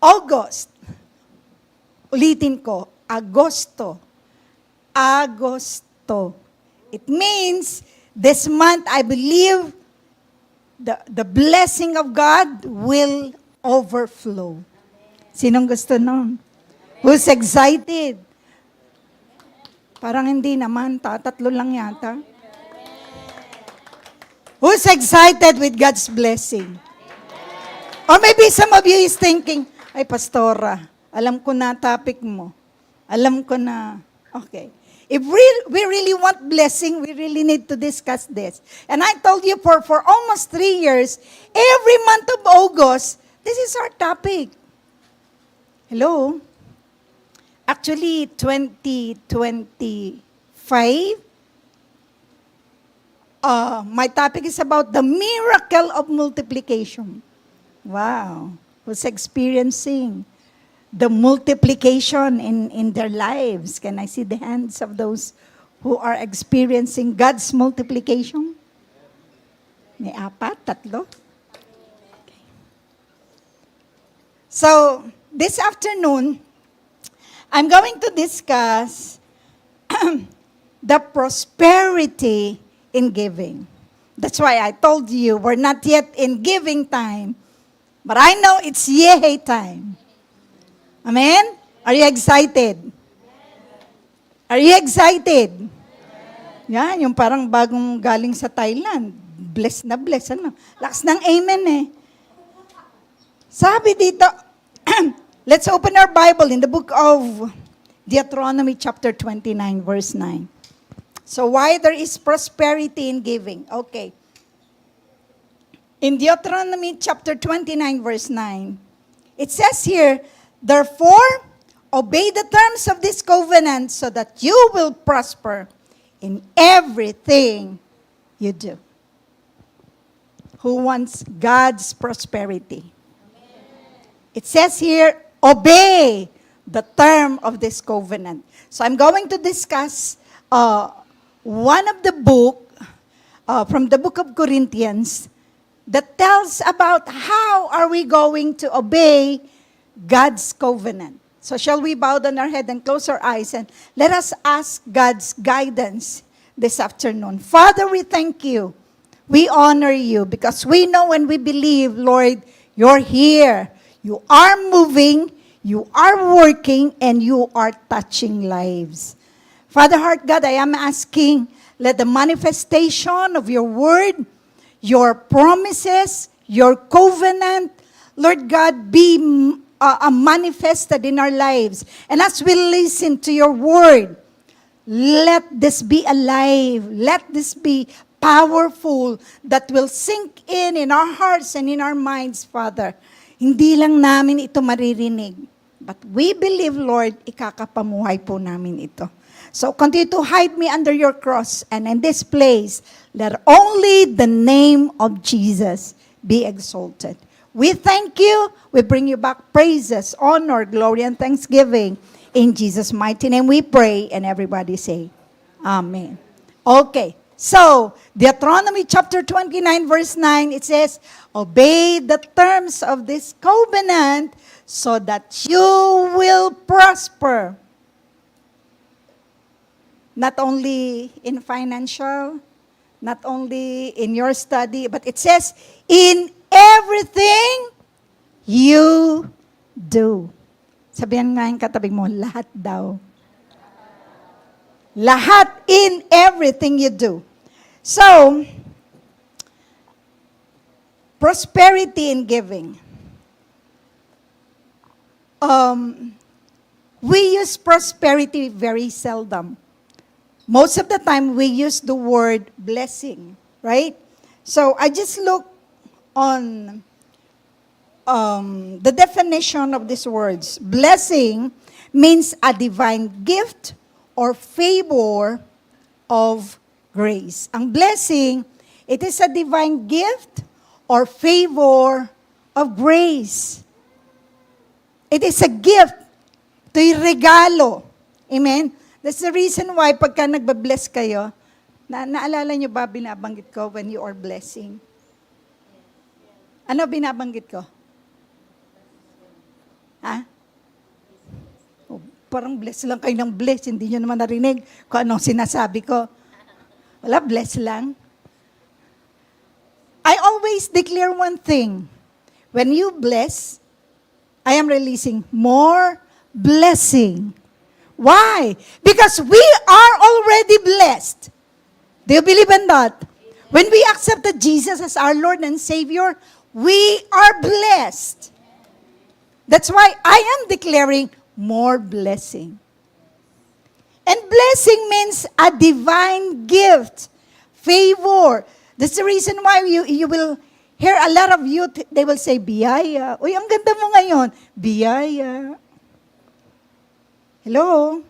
August. Ulitin ko, Agosto. Agosto. It means this month, I believe, the blessing of God will overflow. Sinong gusto nun? Who's excited? Parang hindi naman, tatlo lang yata. Who's excited with God's blessing? Or maybe some of you is thinking, ay Pastora, alam ko na topic mo. Alam ko na, okay. If we really want blessing, we really need to discuss this. And I told you for almost 3 years, every month of August, this is our topic. Hello? Actually, 2025, my topic is about the miracle of multiplication. Wow. Who's experiencing the multiplication in their lives? Can I see the hands of those who are experiencing God's multiplication? May 4, 3. Okay. So, this afternoon, I'm going to discuss the prosperity in giving. That's why I told you we're not yet in giving time, but I know it's yay time. Amen? Are you excited? Are you excited? Yan, yung parang bagong galing sa Thailand. Bless na bless. Ano? Lakas ng amen eh. Sabi dito, let's open our Bible in the book of Deuteronomy chapter 29, verse 9. So why there is prosperity in giving? Okay. In Deuteronomy chapter 29, verse 9, it says here, therefore, obey the terms of this covenant so that you will prosper in everything you do. Who wants God's prosperity? It says here, obey the term of this covenant. So I'm going to discuss one of the book, from the book of Corinthians, that tells about how are we going to obey God's covenant. So shall we bow down our head and close our eyes and let us ask God's guidance this afternoon. Father, we thank you. We honor you because we know and we believe, Lord, you're here. You are moving, you are working, and you are touching lives. Father, heart God, I am asking, let the manifestation of your word, your promises, your covenant, Lord God, be manifested in our lives. And as we listen to your word, let this be alive. Let this be powerful that will sink in our hearts and in our minds, Father. Hindi lang namin ito maririnig. But we believe, Lord, ikakapamuhay po namin ito. So continue to hide me under your cross. And in this place, let only the name of Jesus be exalted. We thank you. We bring you back praises, honor, glory, and thanksgiving. In Jesus' mighty name we pray, and everybody say, Amen. Okay, so Deuteronomy chapter 29, verse 9, it says, obey the terms of this covenant so that you will prosper. Not only in financial, not only in your study, but it says, in everything you do. Sabihan nga yung katabi mo, lahat daw. Lahat in everything you do. So, prosperity in giving. We use prosperity very seldom. Most of the time, we use the word blessing, right? So, I just look on the definition of these words. Blessing means a divine gift or favor of grace. Ang blessing, it is a divine gift or favor of grace. It is a gift. Ito'y regalo. Amen? That's the reason why pagka nagbabless kayo, naalala nyo ba binabanggit ko when you are blessing? Ano binabanggit ko? parang bless lang kayo ng bless. Hindi nyo naman narinig kung anong sinasabi ko. Wala, bless lang. I always declare one thing. When you bless, I am releasing more blessing. Why? Because we are already blessed. Do you believe in that? When we accepted Jesus as our Lord and Savior, we are blessed. That's why I am declaring more blessing. And blessing means a divine gift, favor. That's the reason why you will hear a lot of youth, they will say, biyaya. Uy, ang ganda mo ngayon. Biyaya. Hello?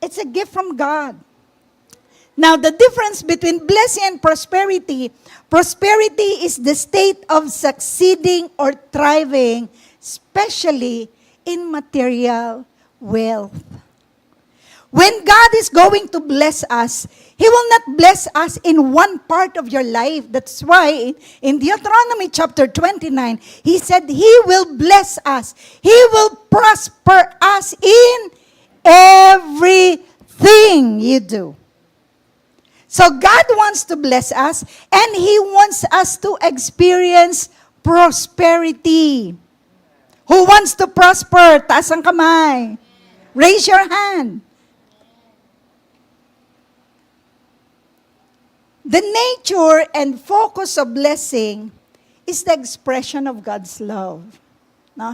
It's a gift from God. Now, the difference between blessing and prosperity, prosperity is the state of succeeding or thriving, especially in material wealth. When God is going to bless us, He will not bless us in one part of your life. That's why in Deuteronomy chapter 29, He said He will bless us. He will prosper us in everything you do. So God wants to bless us, and He wants us to experience prosperity. Who wants to prosper? Taas ang kamay. Raise your hand. The nature and focus of blessing is the expression of God's love. No?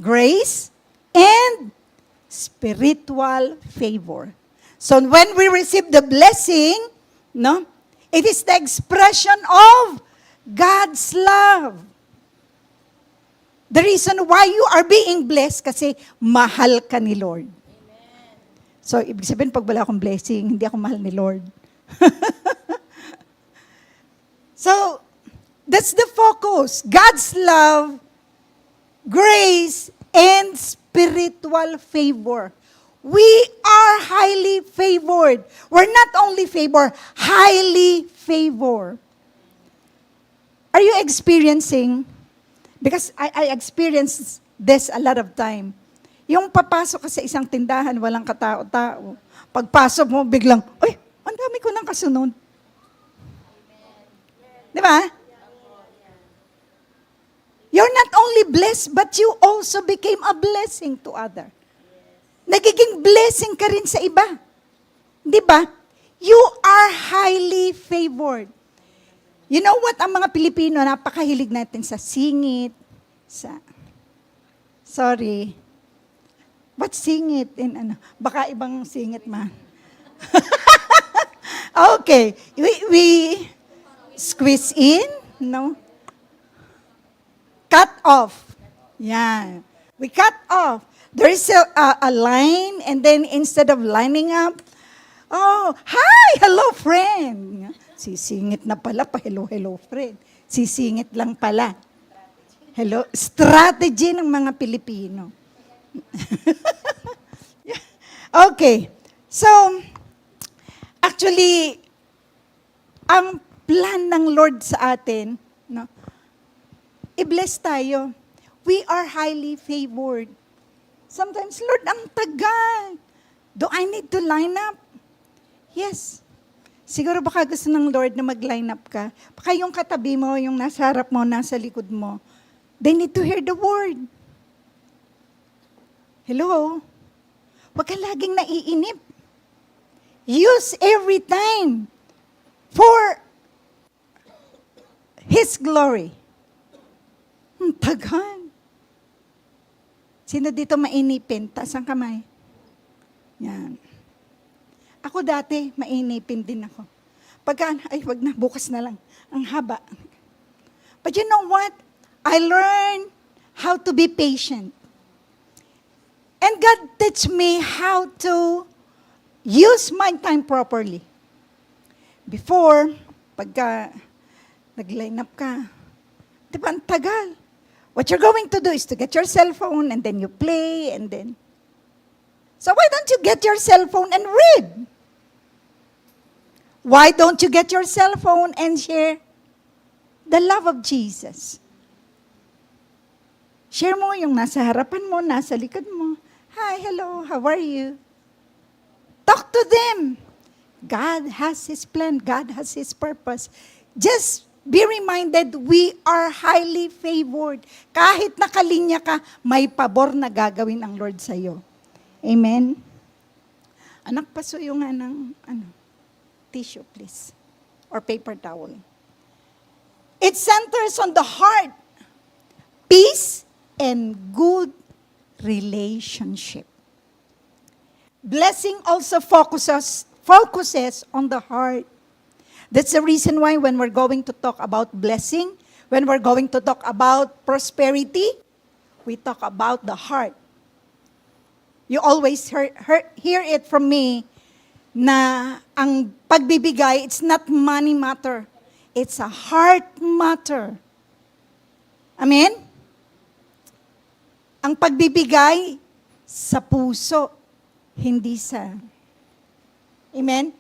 Grace and spiritual favor. So when we receive the blessing, no, it is the expression of God's love. The reason why you are being blessed kasi mahal ka ni Lord. Amen. So, ibig sabihin, pag wala akong blessing, hindi ako mahal ni Lord. So, that's the focus. God's love, grace, and spiritual favor. We are highly favored. We're not only favored, highly favored. Are you experiencing, because I experienced this a lot of time, yung papasok ka sa isang tindahan, walang katao-tao. Pagpasok mo, biglang, ay, ang dami ko ng kasunod. Di ba? You're not only blessed, but you also became a blessing to others. Nagiging blessing ka rin sa iba. Di ba? You are highly favored. You know what? Ang mga Pilipino, napakahilig natin sa singit, sorry. What singit? Baka ibang singit man. Okay. We squeeze in, no? Cut off. Yeah. We cut off. There is a line, and then instead of lining up, oh, hi, hello, friend. Sisingit na pala, hello, friend. Sisingit lang pala. Hello, strategy ng mga Pilipino. Okay. So, actually, ang plan ng Lord sa atin, no? I-bless tayo. We are highly favored. Sometimes, Lord, ang tagal. Do I need to line up? Yes. Siguro baka gusto ng Lord na mag-line up ka. Baka yung katabi mo, yung nasa harap mo, nasa likod mo, they need to hear the word. Hello? Huwag ka laging naiinip. Use every time for His glory. Tagal. Sino dito mainipin? Taas ang kamay. Yan. Ako dati, mainipin din ako. Pagka, ay wag na, bukas na lang. Ang haba. But you know what? I learned how to be patient. And God teach me how to use my time properly. Before, pagka nag-line up ka, di ba, ang tagal. What you're going to do is to get your cell phone and then you play and then. So why don't you get your cell phone and read? Why don't you get your cell phone and share the love of Jesus? Share mo yung nasa harapan mo, nasa likod mo. Hi, hello, how are you? Talk to them. God has His plan. God has His purpose. Just be reminded, we are highly favored. Kahit nakalinya ka, may pabor na gagawin ang Lord sa iyo. Amen? Anak, pasuyo nga ng tissue, please. Or paper towel. It centers on the heart, peace, and good relationship. Blessing also focuses on the heart. That's the reason why when we're going to talk about blessing, when we're going to talk about prosperity, we talk about the heart. You always hear it from me na ang pagbibigay, it's not money matter. It's a heart matter. Amen? Ang pagbibigay sa puso, hindi sa... Amen?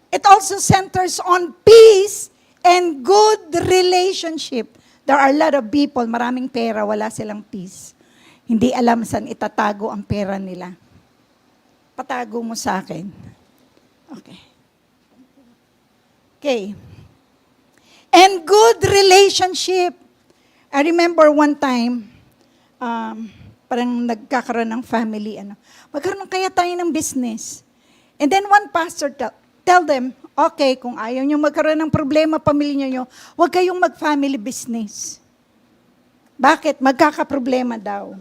It also centers on peace and good relationship. There are a lot of people, maraming pera, wala silang peace. Hindi alam saan itatago ang pera nila. Patago mo sa akin. Okay. Okay. And good relationship. I remember one time, parang nagkakaroon ng family, magkaroon kaya tayo ng business. And then one pastor tell them, okay, kung ayaw nyo magkaroon ng problema pamilya nyo, huwag kayong mag-family business. Bakit? Magkakaproblema daw.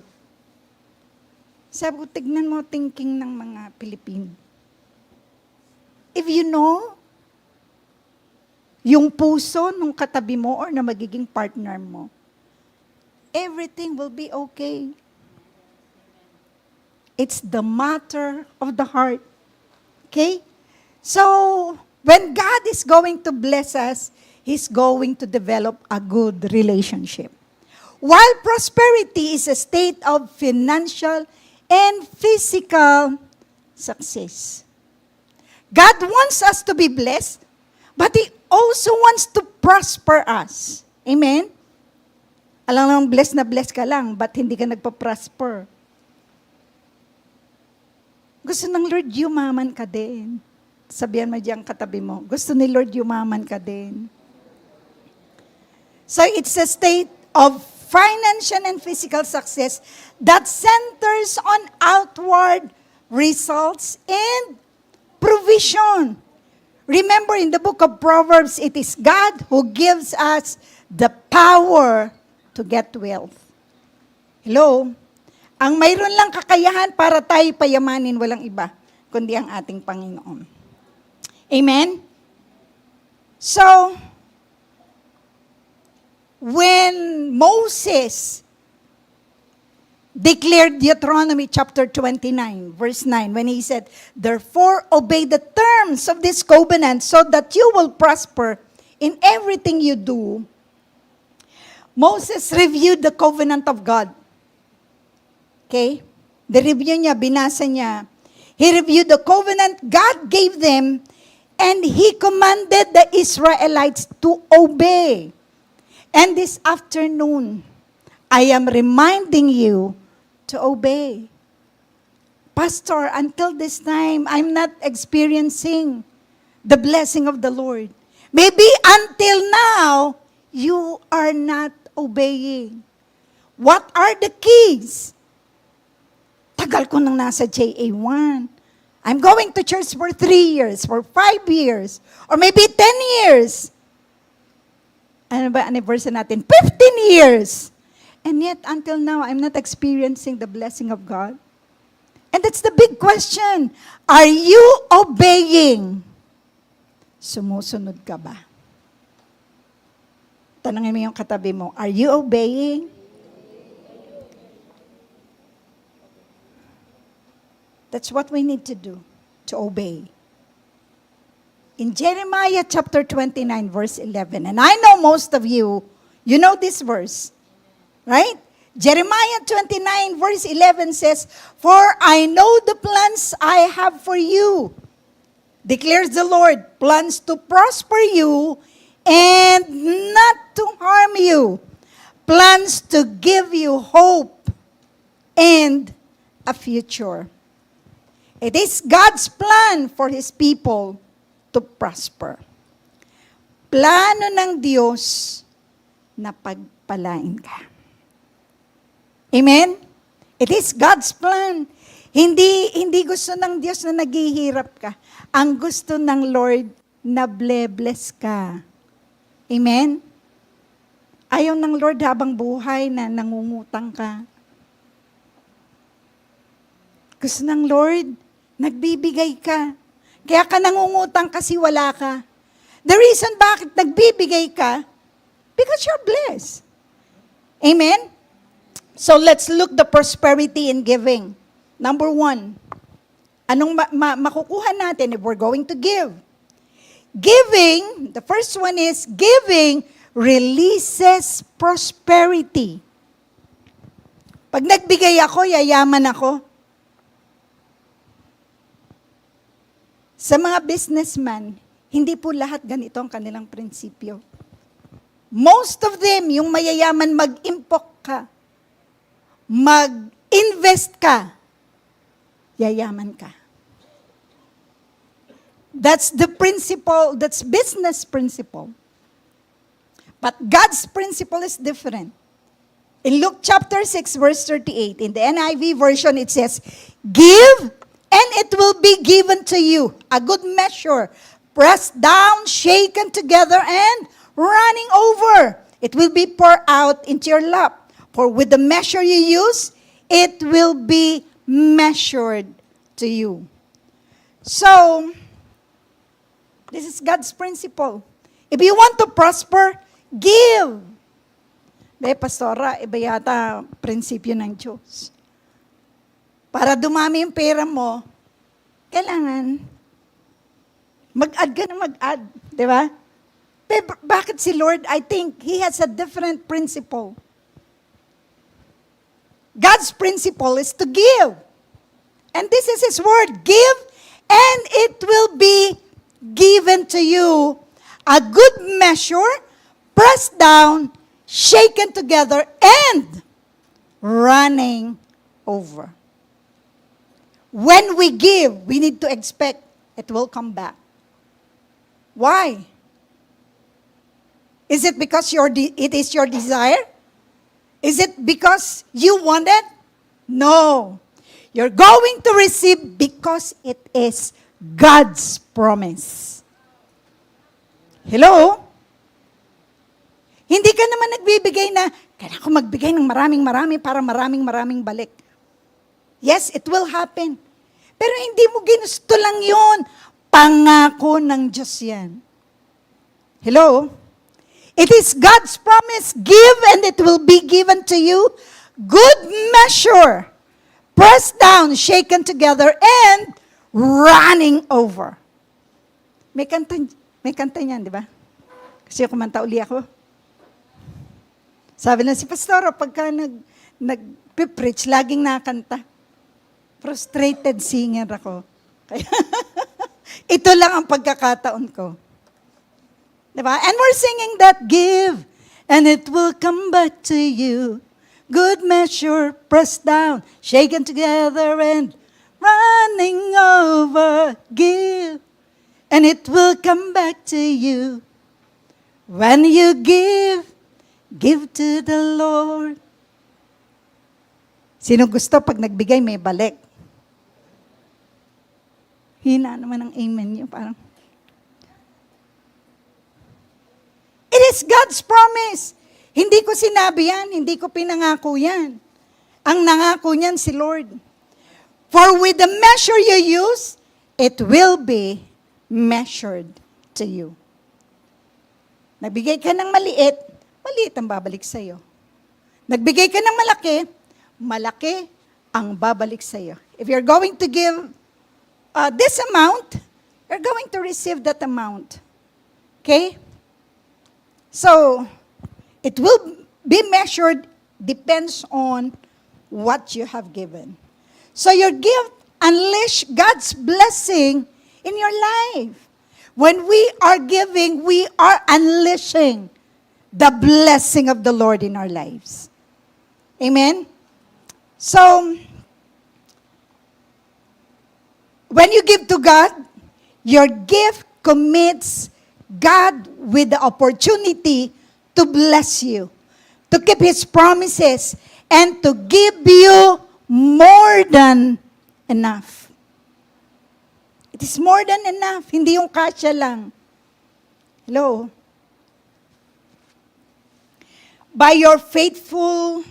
Sabi ko, tignan mo thinking ng mga Pilipino. If you know, yung puso nung katabi mo or na magiging partner mo, everything will be okay. It's the matter of the heart. Okay? So, when God is going to bless us, He's going to develop a good relationship. While prosperity is a state of financial and physical success. God wants us to be blessed, but He also wants to prosper us. Amen? Alam lang, blessed na blessed ka lang, but hindi ka nagpa-prosper. Gusto ng Lord, yumaman ka din. Sabihan mo diyang katabi mo, gusto ni Lord, yumaman ka din. So it's a state of financial and physical success that centers on outward results and provision. Remember in the book of Proverbs, it is God who gives us the power to get wealth. Hello? Ang mayroon lang kakayahan para tayo payamanin, walang iba, kundi ang ating Panginoon. Amen? So, when Moses declared Deuteronomy chapter 29, verse 9, when he said, "Therefore obey the terms of this covenant so that you will prosper in everything you do," Moses reviewed the covenant of God. Okay? The review niya, binasa niya. He reviewed the covenant God gave them, and He commanded the Israelites to obey. And this afternoon, I am reminding you to obey. Pastor, until this time, I'm not experiencing the blessing of the Lord. Maybe until now, you are not obeying. What are the keys? Tagal ko nang nasa JA1. I'm going to church for 3 years, for 5 years, or maybe 10 years. Ano ba anniversary natin? 15 years. And yet, until now, I'm not experiencing the blessing of God. And that's the big question. Are you obeying? Sumusunod ka ba? Tanungin mo yung katabi mo, are you obeying? That's what we need to do, to obey. In Jeremiah chapter 29, verse 11, and I know most of you, you know this verse, right? Jeremiah 29, verse 11 says, "For I know the plans I have for you, declares the Lord, plans to prosper you and not to harm you, plans to give you hope and a future. It is God's plan for His people to prosper. Plano ng Diyos na pagpalain ka. Amen? It is God's plan. Hindi gusto ng Diyos na naghihirap ka. Ang gusto ng Lord na bless ka. Amen? Ayaw ng Lord habang buhay na nangungutang ka. Gusto ng Lord, nagbibigay ka. Kaya ka nangungutang kasi wala ka. The reason bakit nagbibigay ka, because you're blessed. Amen? So let's look the prosperity in giving. Number 1, anong makukuha natin if we're going to give? Giving, the first one is, giving releases prosperity. Pag nagbigay ako, yayaman ako. Sa mga businessman, hindi po lahat ganito ang kanilang prinsipyo. Most of them, yung mayayaman, mag-impok ka, mag-invest ka, yayaman ka. That's the principle, that's business principle. But God's principle is different. In Luke chapter 6, verse 38, in the NIV version, it says, "Give, and it will be given to you, a good measure, pressed down, shaken together, and running over. It will be poured out into your lap. For with the measure you use, it will be measured to you." So, this is God's principle. If you want to prosper, give. Pastora, iba yata prinsipyo ng Diyos. Para dumami yung pera mo, kailangan mag-add ka na mag-add. Di ba? Pero bakit si Lord, I think, He has a different principle. God's principle is to give. And this is His word. Give, and it will be given to you. A good measure, pressed down, shaken together, and running over. When we give, we need to expect it will come back. Why? Is it because it is your desire? Is it because you want it? No. You're going to receive because it is God's promise. Hello? Hindi ka naman nagbibigay na, kailangan ko magbigay ng maraming-marami para maraming-maraming balik. Yes, it will happen. Pero hindi mo ginusto lang yun. Pangako ng Diyos yan. Hello? It is God's promise. Give and it will be given to you. Good measure. Pressed down, shaken together, and running over. May kanta niyan, di ba? Kasi kumanta uli ako. Sabi na si Pastor, pagka nag-preach, laging nakanta. Frustrated singer ako. Kaya ito lang ang pagkakataon ko. Diba? And we're singing that, give, and it will come back to you. Good measure, pressed down, shaken together, and running over. Give, and it will come back to you. When you give to the Lord. Sino gusto pag nagbigay may balik? Hina naman ang amen niyo, parang. It is God's promise. Hindi ko sinabi yan, hindi ko pinangako yan. Ang nangako niyan si Lord. For with the measure you use, it will be measured to you. Nagbigay ka ng maliit, maliit ang babalik sa'yo. Nagbigay ka ng malaki, malaki ang babalik sa'yo. If you're going to give this amount, you're going to receive that amount. Okay? So, it will be measured, depends on what you have given. So your gift unleash God's blessing in your life. When we are giving, we are unleashing the blessing of the Lord in our lives. Amen? So, when you give to God, your gift commits God with the opportunity to bless you, to keep His promises, and to give you more than enough. It is more than enough. Hindi yung kasya lang. Hello? By your faithful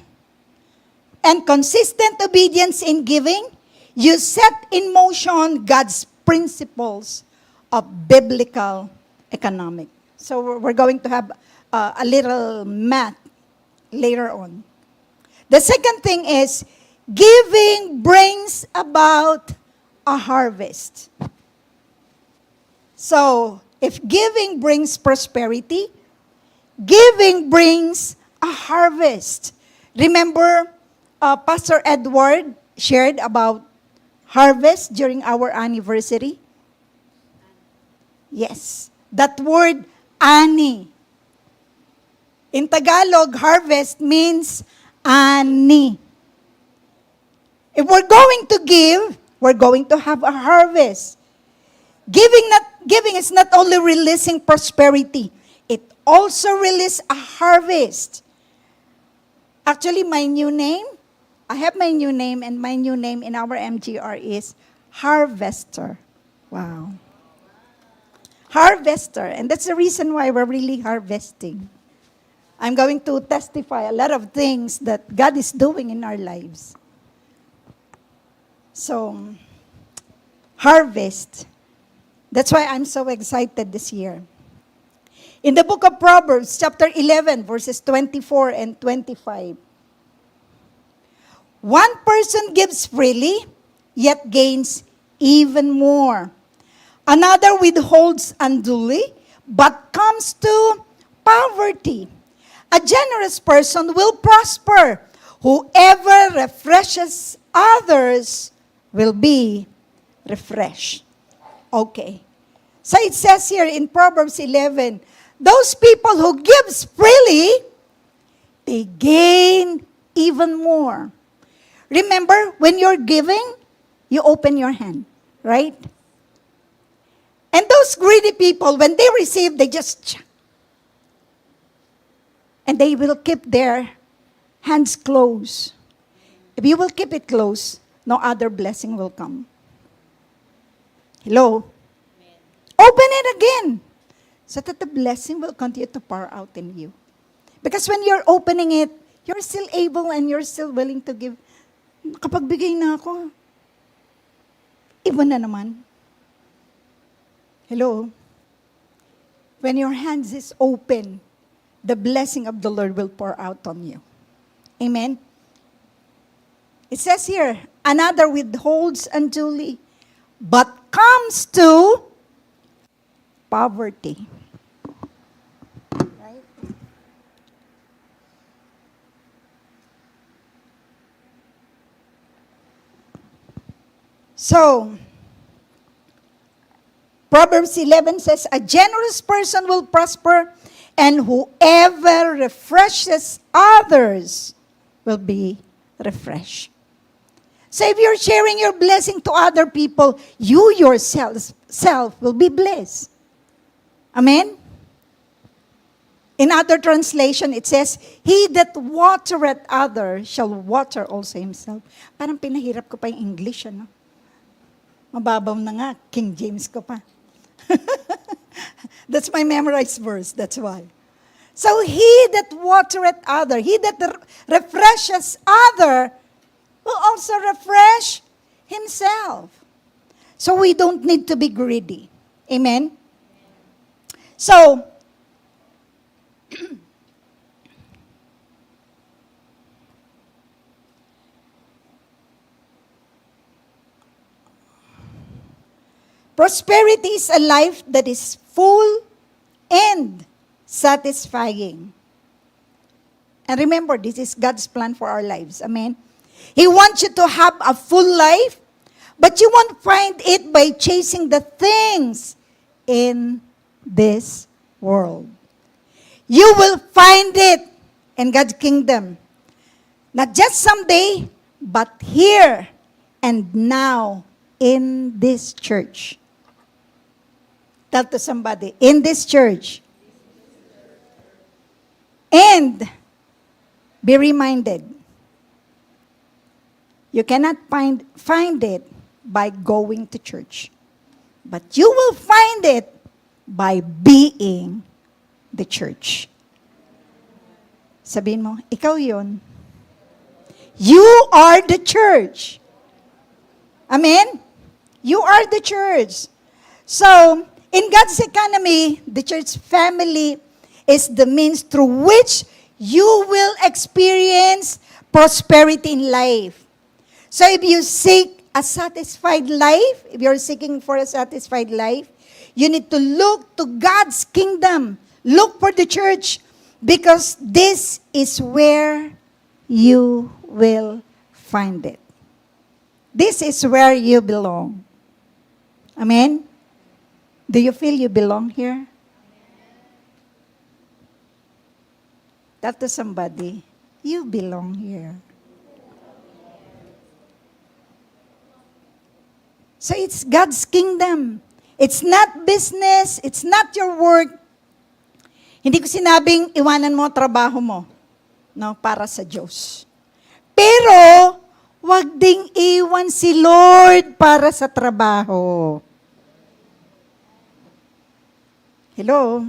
and consistent obedience in giving, you set in motion God's principles of biblical economic. So we're going to have a little math later on. The second thing is, giving brings about a harvest. So, if giving brings prosperity, giving brings a harvest. Remember, Pastor Edward shared about harvest during our anniversary? Yes. That word, ani. In Tagalog, harvest means ani. If we're going to give, we're going to have a harvest. Giving is not only releasing prosperity, it also releases a harvest. Actually, my new name, I have my new name, and my new name in our MGR is Harvester. Wow. Harvester, and that's the reason why we're really harvesting. I'm going to testify a lot of things that God is doing in our lives. So, harvest. That's why I'm so excited this year. In the book of Proverbs, chapter 11, verses 24 and 25. One person gives freely, yet gains even more. Another withholds unduly, but comes to poverty. A generous person will prosper. Whoever refreshes others will be refreshed. Okay. So it says here in Proverbs 11, those people who gives freely, they gain even more. Remember, when you're giving, you open your hand, right? And those greedy people, when they receive, they just, and they will keep their hands closed. If you will keep it closed, no other blessing will come. Hello? Amen. Open it again, so that the blessing will continue to pour out in you. Because when you're opening it, you're still able and you're still willing to give. Kapag bigay na ako, iba na naman. Hello? When your hands is open, the blessing of the Lord will pour out on you. Amen? It says here, another withholds unduly, but comes to poverty. Right? So, Proverbs 11 says, a generous person will prosper, and whoever refreshes others will be refreshed. So if you're sharing your blessing to other people, you yourself will be blessed. Amen? In other translation, it says, he that watereth others shall water also himself. Parang pinahirap ko pa yung English, ano? Mababaw na nga, King James ko pa. That's my memorized verse, that's why. So he that watereth other, he that refreshes other, will also refresh himself. So we don't need to be greedy. Amen? So, prosperity is a life that is full and satisfying. And remember, this is God's plan for our lives. Amen? He wants you to have a full life, but you won't find it by chasing the things in this world. You will find it in God's kingdom. Not just someday, but here and now in this church. Tell to somebody, in this church. And be reminded, you cannot find it by going to church. But you will find it by being the church. Sabihin mo, ikaw yun. You are the church. Amen? You are the church. So, in God's economy, the church family is the means through which you will experience prosperity in life. So if you seek a satisfied life, if you're seeking for a satisfied life, you need to look to God's kingdom. Look for the church because this is where you will find it. This is where you belong. Amen? Do you feel you belong here? Tell to somebody, you belong here. So it's God's kingdom. It's not business. It's not your work. Hindi ko sinabing iwanan mo trabaho mo, no, para sa Diyos. Pero, wag ding iwan si Lord para sa trabaho. Hello?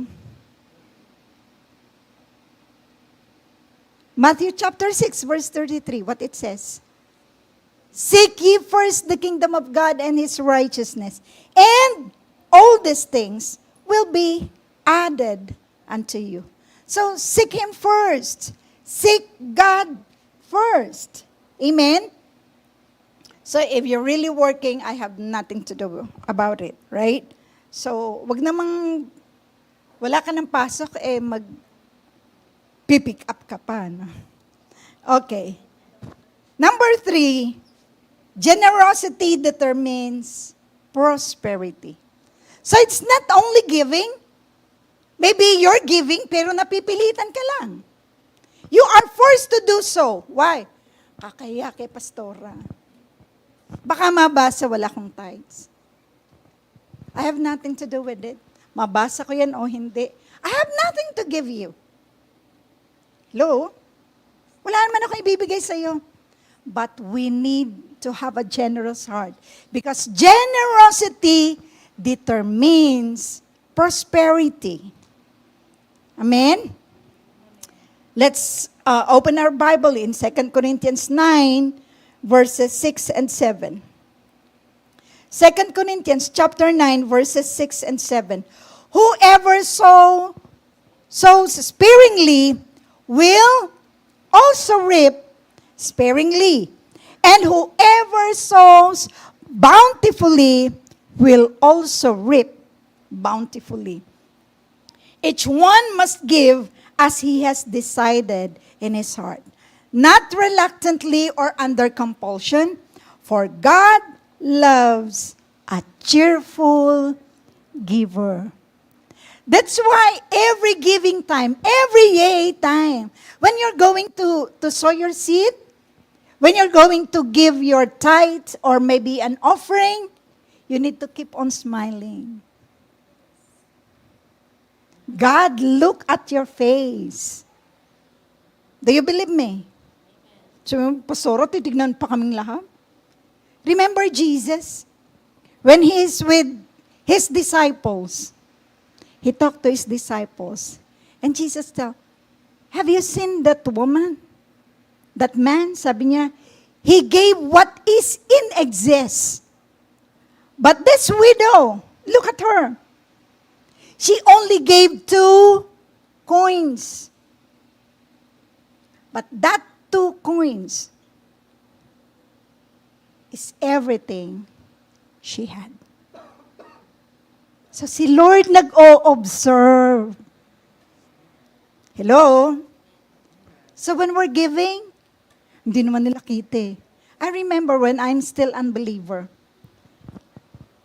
Matthew chapter 6, verse 33, what it says. Seek ye first the kingdom of God and His righteousness, and all these things will be added unto you. So, seek Him first. Seek God first. Amen? So, if you're really working, I have nothing to do about it, right? So, wag namang, wala ka ng pasok, pipick up ka pa. No? Okay. Number 3, generosity determines prosperity. So it's not only giving. Maybe you're giving, pero napipilitan ka lang. You are forced to do so. Why? Kakaya kay pastora. Baka mabasa wala kong tithes. I have nothing to do with it. Mabasa ko yan o hindi. I have nothing to give you. Hello? Wala naman ako ibibigay sa iyo. But we need to have a generous heart. Because generosity determines prosperity. Amen? Let's open our Bible in 2 Corinthians 9, verses 6 and 7. 2 Corinthians chapter 9, verses 6 and 7. Whoever sows sparingly will also reap sparingly. And whoever sows bountifully will also reap bountifully. Each one must give as he has decided in his heart, not reluctantly or under compulsion, for God loves a cheerful giver. That's why every giving time, every yay time, when you're going to sow your seed, when you're going to give your tithe or maybe an offering, you need to keep on smiling. God look at your face. Do you believe me? So, pastor, titignan pa kaming lahat. Remember Jesus? When he is with his disciples, he talked to his disciples. And Jesus said, have you seen that woman? That man, sabi niya, he gave what is in excess. But this widow, look at her. She only gave 2 coins. But that 2 coins is everything she had. So si Lord nag-o-observe. Hello? So when we're giving, hindi naman nila kita. I remember when I'm still unbeliever.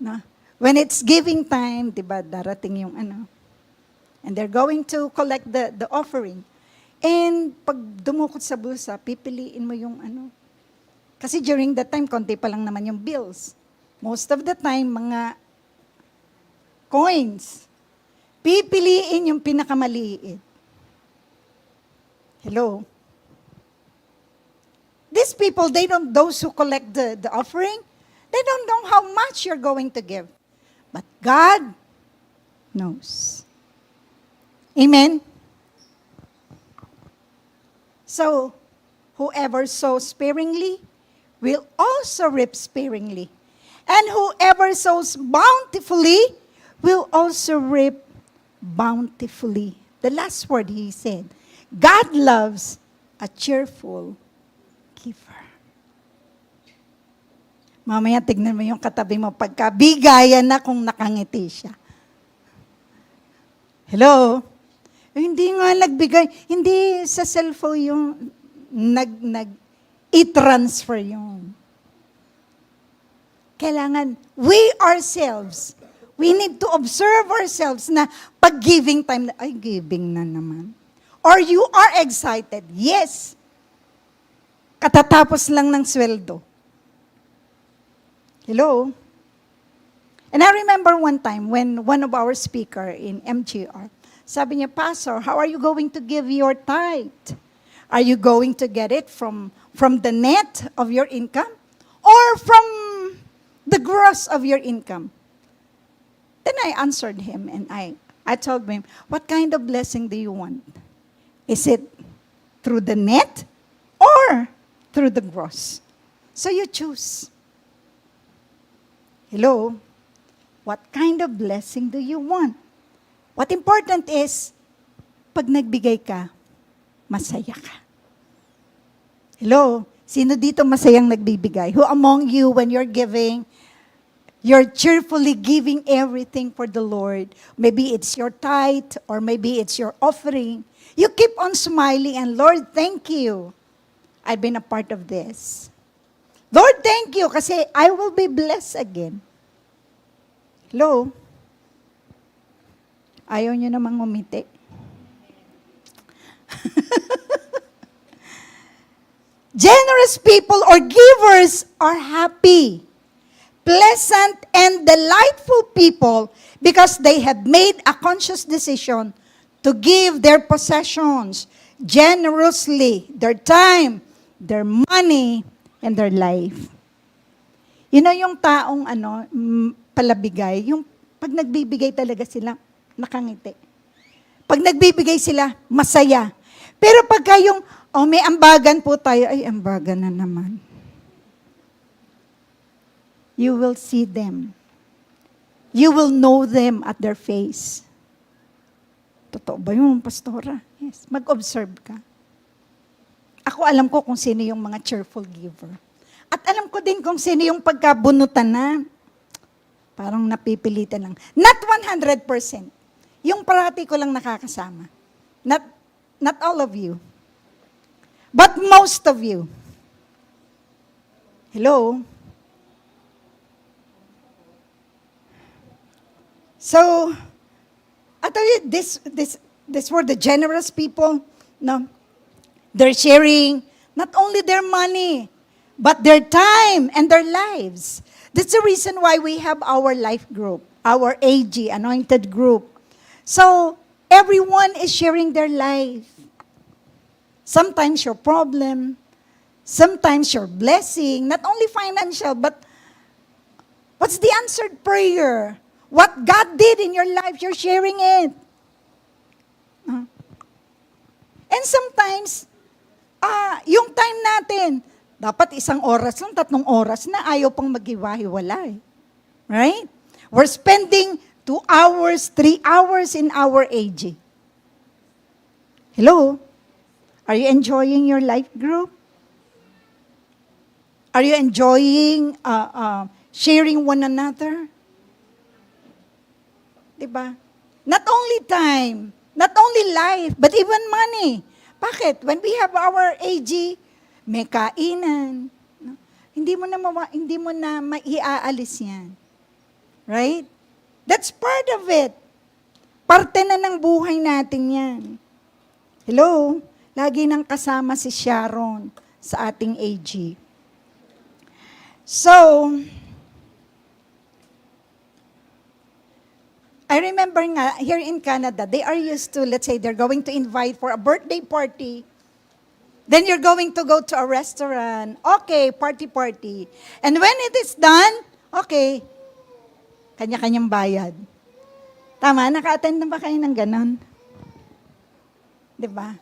Na, when it's giving time, diba, darating yung And they're going to collect the offering. And pag dumukot sa bulsa, pipiliin mo yung ano. Kasi during that time, konti pa lang naman yung bills. Most of the time, mga coins. Pipiliin yung pinakamaliit. Hello? These people, those who collect the offering, they don't know how much you're going to give. But God knows. Amen? So, whoever sows sparingly will also reap sparingly. And whoever sows bountifully will also reap bountifully. The last word he said, God loves a cheerful giver. Mamaya tignan mo yung katabi mo pagkabigayan na kung nakangiti siya. Hello? Hindi nga nagbigay, hindi sa cellphone yung i-transfer yung. Kailangan, we ourselves, we need to observe ourselves na pag-giving time, ay, giving na naman. Or you are excited, yes. Katatapos lang ng sweldo. Hello? And I remember one time when one of our speaker in MGR, sabi niya, Pastor, how are you going to give your tithe? Are you going to get it from the net of your income? Or from the gross of your income? Then I answered him and I told him, what kind of blessing do you want? Is it through the net or through the gross? So you choose. Hello? What kind of blessing do you want? What important is, pag nagbigay ka, masaya ka. Hello? Sino dito masayang nagbibigay? Who among you, when you're giving, you're cheerfully giving everything for the Lord? Maybe it's your tithe, or maybe it's your offering. You keep on smiling, and Lord, thank you. I've been a part of this. Lord, thank you, kasi I will be blessed again. Hello? Ayaw nyo namang umiti. Generous people or givers are happy, pleasant, and delightful people because they have made a conscious decision to give their possessions generously, their time, their money, and their life. You know yung taong palabigay, yung pag nagbibigay talaga sila, nakangiti. Pag nagbibigay sila, masaya. Pero pagka yung, may ambagan po tayo, ay, ambagan na naman. You will see them. You will know them at their face. Totoo ba yun, pastora? Yes. Mag-observe ka. Ako alam ko kung sino yung mga cheerful giver. At alam ko din kung sino yung pagkabunutan na, parang napipilitan lang. Not 100%. Yung parati ko lang nakakasama. Not all of you. But most of you. Hello? So, I tell you, this were the generous people. No, they're sharing not only their money, but their time and their lives. That's the reason why we have our life group, our AG, anointed group. So, everyone is sharing their life. Sometimes your problem, sometimes your blessing, not only financial, but what's the answered prayer? What God did in your life, you're sharing it. And sometimes, yung time natin, dapat 1 oras lang, 3 oras na, ayaw pang maghiwa-hiwalay. Right? We're spending 2 hours, 3 hours in our AG. Hello? Are you enjoying your life group? Are you enjoying sharing one another? Diba? Not only time, not only life, but even money. Bakit? When we have our AG, may kainan. No? Hindi mo na maiaalis yan. Right? That's part of it. Parte na ng buhay natin yan. Hello? Lagi nang kasama si Sharon sa ating AG. So, I remember nga, here in Canada, they are used to, let's say, they're going to invite for a birthday party. Then you're going to go to a restaurant. Okay, party. And when it is done, okay, kanya-kanyang bayad. Tama, naka-attend na ba kayo ng ganon? Diba?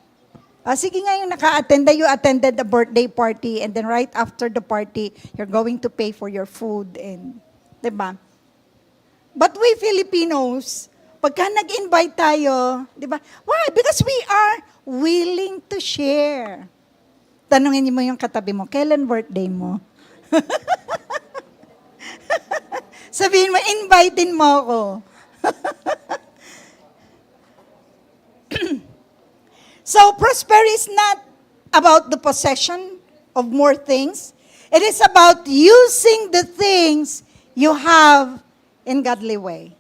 Sige nga yung naka-attend, you attended the birthday party and then right after the party, you're going to pay for your food. And, diba? But we Filipinos, pagka nag-invite tayo, diba? Why? Because we are willing to share. Tanungin mo yung katabi mo, kailan birthday mo? Sabihin mo, invitein mo ako. So, prosperity is not about the possession of more things. It is about using the things you have in godly way.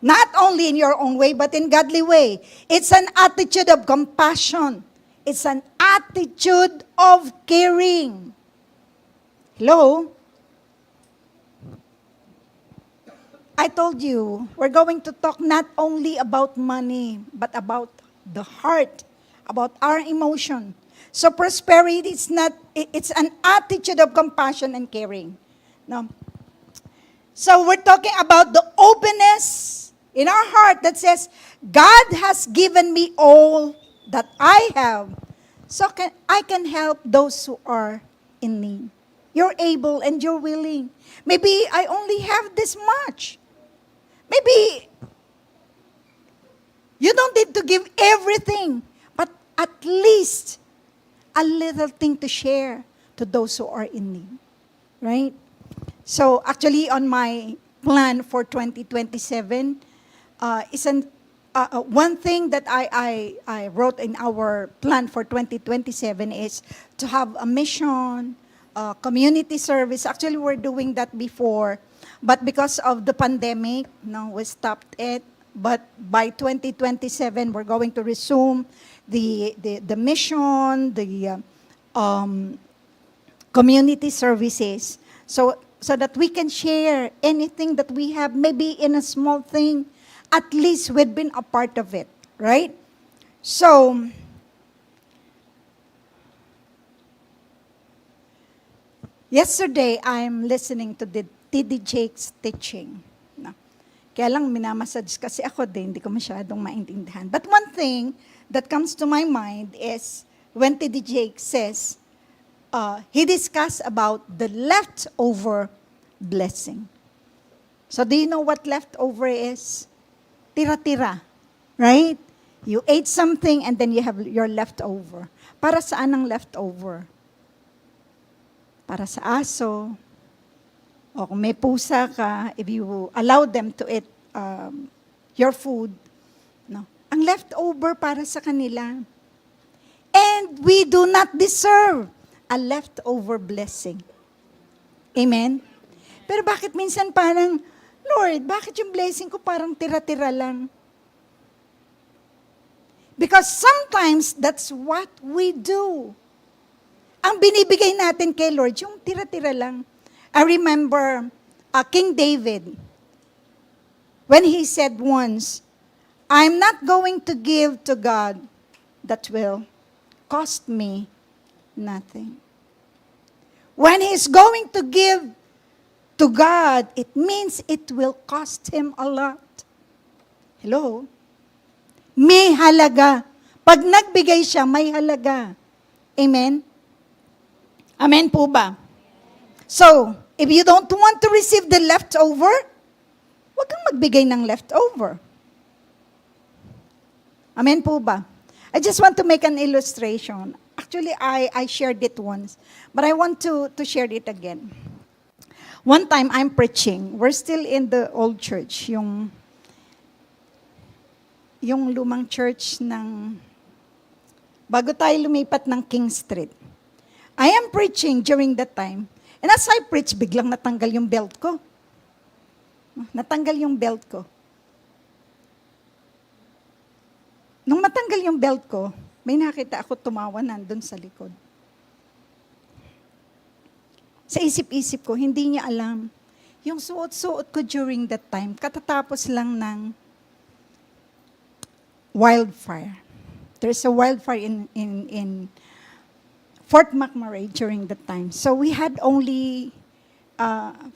Not only in your own way, but in godly way. It's an attitude of compassion. It's an attitude of caring. Hello? I told you, we're going to talk not only about money, but about the heart, about our emotion. So prosperity is not, it's an attitude of compassion and caring. No? So we're talking about the openness in our heart that says, God has given me all that I have, so I can help those who are in need. You're able and you're willing. Maybe I only have this much. Maybe you don't need to give everything, but at least a little thing to share to those who are in need. Right? So actually on my plan for 2027, one thing that I wrote in our plan for 2027 is to have a mission, community service. Actually, we're doing that before, but because of the pandemic, we stopped it. But by 2027, we're going to resume the mission, the community services, so that we can share anything that we have, maybe in a small thing. At least we've been a part of it, right? So, yesterday, I'm listening to the T.D. Jakes' teaching. No? Kaya lang, minamassage kasi ako din, hindi ko masyadong maintindihan. But one thing that comes to my mind is when T.D. Jakes says, he discussed about the leftover blessing. So do you know what leftover is? Tira-tira, right? You ate something and then you have your leftover. Para saan ang leftover? Para sa aso, o kung may pusa ka, if you allow them to eat your food, no? Ang leftover para sa kanila. And we do not deserve a leftover blessing. Amen? Pero bakit minsan parang, Lord, bakit yung blessing ko parang tira-tira lang? Because sometimes that's what we do. Ang binibigay natin kay Lord, yung tira-tira lang. I remember King David, when he said once, I'm not going to give to God that will cost me nothing. When he's going to give to God, it means it will cost him a lot. Hello? May halaga. Pag nagbigay siya, may halaga. Amen? Amen po ba? So, if you don't want to receive the leftover, huwag kang magbigay ng leftover. Amen po ba? I just want to make an illustration. Actually, I shared it once, but I want to share it again. One time, I'm preaching. We're still in the old church, yung lumang church ng, bago tayo lumipat ng King Street. I am preaching during that time, and as I preach, biglang natanggal yung belt ko. Natanggal yung belt ko. natanggal yung belt ko, may nakita ako tumawa nandun sa likod. Sa isip-isip ko, hindi niya alam. Yung suot-suot ko during that time, katatapos lang ng wildfire. There's a wildfire in Fort McMurray during that time. So we had only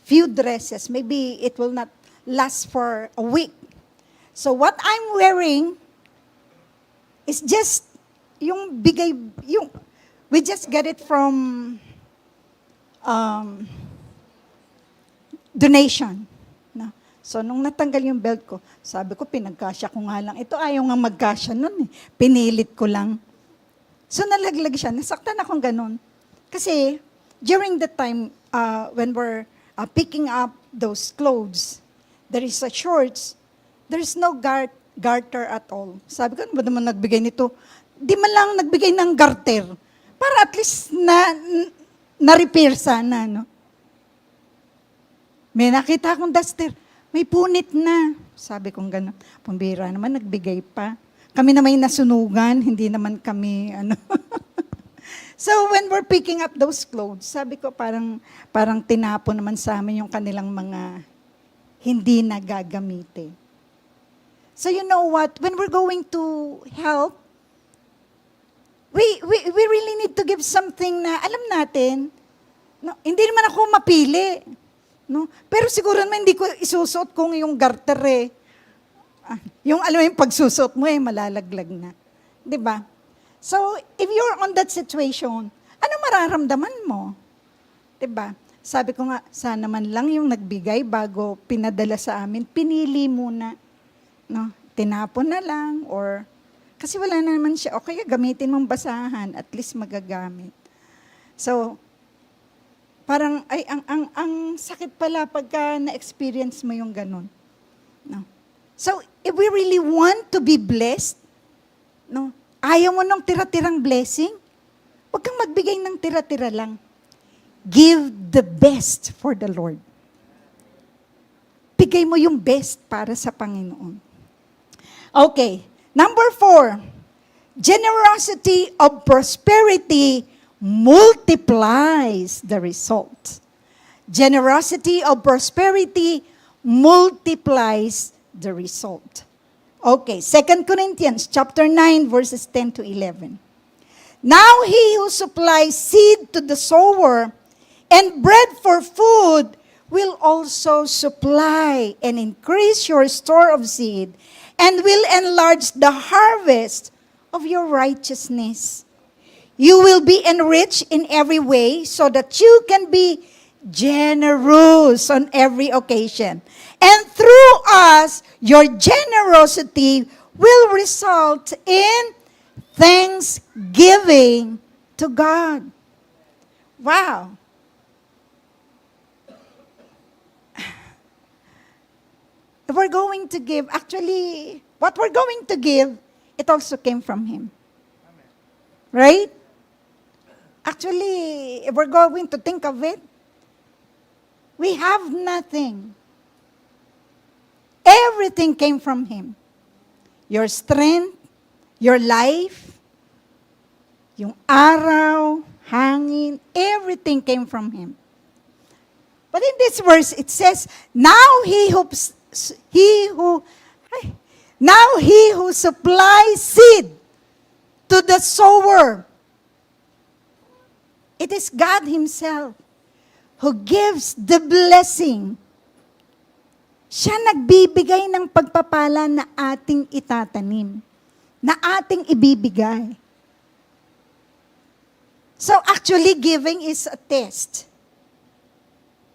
few dresses. Maybe it will not last for a week. So what I'm wearing is just we just get it from donation. No? So nung natanggal yung belt ko, sabi ko pinagkasya ko nga lang. Ito ayaw nga magkasya nun eh. Pinilit ko lang. So nalaglag siya, nasaktan akong ganun. Kasi during the time when we're picking up those clothes, there is a shorts, there is no garter at all. Sabi ko, ano ba naman nagbigay nito? Di man lang nagbigay ng garter. Para at least na-repair sana, no? May nakita akong duster, may punit na. Sabi kong gano'n, pambira naman, nagbigay pa. Kami na may nasunugan, hindi naman kami, So when we're picking up those clothes, sabi ko parang tinapon naman sa amin yung kanilang mga hindi nagagamitin. So you know what? When we're going to help, we really need to give something na alam natin, no, hindi naman ako mapili. No? Pero siguro naman hindi ko isusot kung yung garter eh. Yung alam mo yung pagsusot mo malalaglag na. 'Di ba? So, if you're on that situation, ano mararamdaman mo? 'Di ba? Sabi ko nga, sana man lang yung nagbigay bago pinadala sa amin, pinili muna. No? Tinapon na lang or kasi wala na naman siya. O kaya gamitin mong basahan, at least magagamit. So, parang ay ang sakit pala pagka na-experience mo yung ganun. No? So, if we really want to be blessed, no, ayaw mo ng tira-tirang blessing, huwag kang magbigay ng tira-tira lang. Give the best for the Lord. Bigay mo yung best para sa Panginoon. Okay, number 4, generosity of prosperity multiplies the result. Generosity of prosperity multiplies the result. Okay, 2 Corinthians chapter 9, verses 10 to 11. Now he who supplies seed to the sower and bread for food will also supply and increase your store of seed and will enlarge the harvest of your righteousness. You will be enriched in every way so that you can be generous on every occasion. And through us, your generosity will result in thanksgiving to God. Wow. If we're going to give, actually, what we're going to give, it also came from Him. Right? Actually, if we're going to think of it, we have nothing. Everything came from Him. Your strength, your life, yung araw, hangin, everything came from Him. But in this verse, it says, now he who supplies seed to the sower, it is God Himself who gives the blessing. Siya nagbibigay ng pagpapala na ating itatanim, na ating ibibigay. So actually, giving is a test.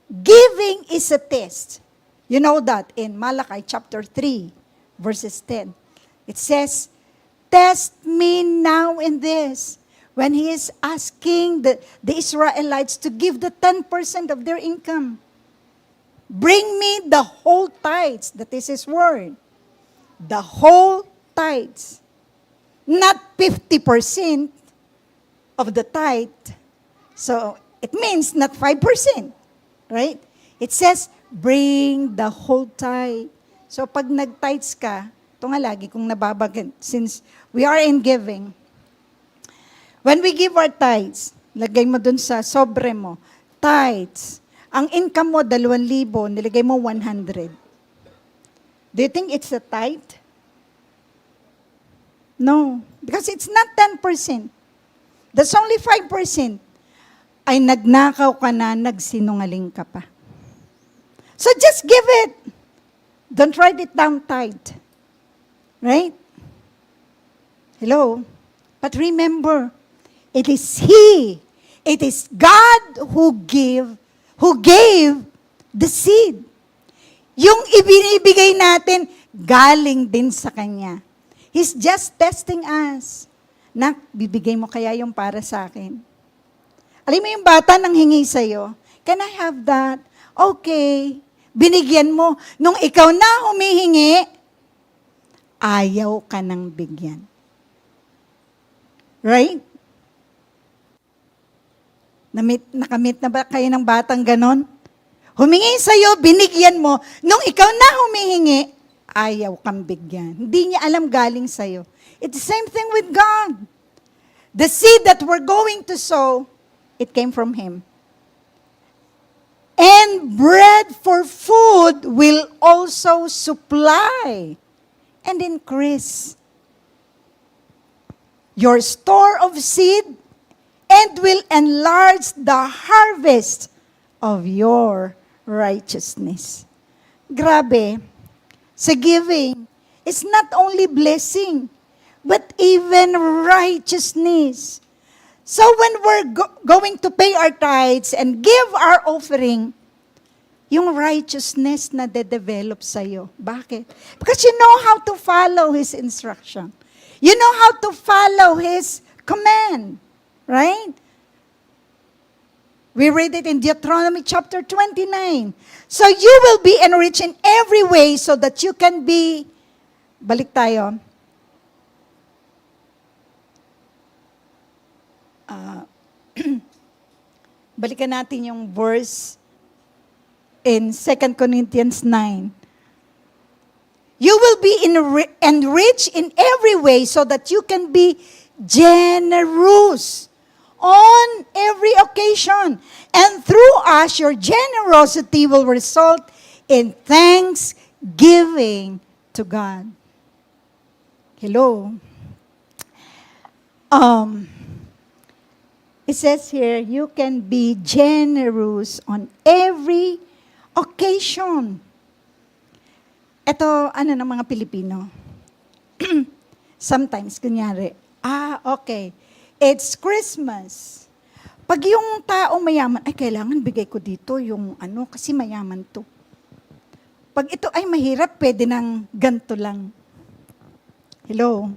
Giving is a test. You know that in Malachi chapter 3, verses 10. It says, test me now in this. When He is asking the Israelites to give the 10% of their income. Bring me the whole tithes. That is His word. The whole tithes. Not 50% of the tithe. So, it means not 5%. Right? It says, bring the whole tithe. So, pag nag-tithes ka, Ito nga lagi kung nababagin, since we are in giving. When we give our tithes, lagay mo dun sa sobre mo, tithes. Ang income mo, 2,000, nilagay mo 100. Do you think it's a tithe? No, because it's not 10%. That's only 5%. Ay nagnakaw ka na, nagsinungaling ka pa. So just give it. Don't write it down tithe. Right? Hello? But remember, it is He, it is God who gave the seed. Yung ibinibigay natin, galing din sa Kanya. He's just testing us. Nak, bibigay mo kaya yung para sa akin? Alam mo yung bata nang hingi sa'yo, can I have that? Okay. Binigyan mo. Nung ikaw na humihingi, ayaw ka nang bigyan. Right? Nakamit na ba kayo ng batang ganon? Humingi sa'yo, binigyan mo. Nung ikaw na humihingi, ayaw kang bigyan. Hindi niya alam galing sa'yo. It's the same thing with God. The seed that we're going to sow, it came from Him. And bread for food will also supply and increase your store of seed and will enlarge the harvest of your righteousness. Grabe, sa giving, it's not only blessing, but even righteousness. So when we're going to pay our tithes and give our offering, yung righteousness na de-develop sa'yo. Bakit? Because you know how to follow His instruction. You know how to follow His command. Right? We read it in Deuteronomy chapter 29. So you will be enriched in every way so that you can be, balik tayo, balikan natin yung verse in 2 Corinthians 9. You will be enriched in every way so that you can be generous on every occasion. And through us, your generosity will result in thanksgiving to God. Hello? It says here, you can be generous on every occasion. Ito, ano ng mga Pilipino? Sometimes, kunyari, okay, it's Christmas. Pag yung taong mayaman, ay kailangan bigay ko dito yung ano, kasi mayaman to. Pag ito ay mahirap, pwede nang ganito lang. Hello?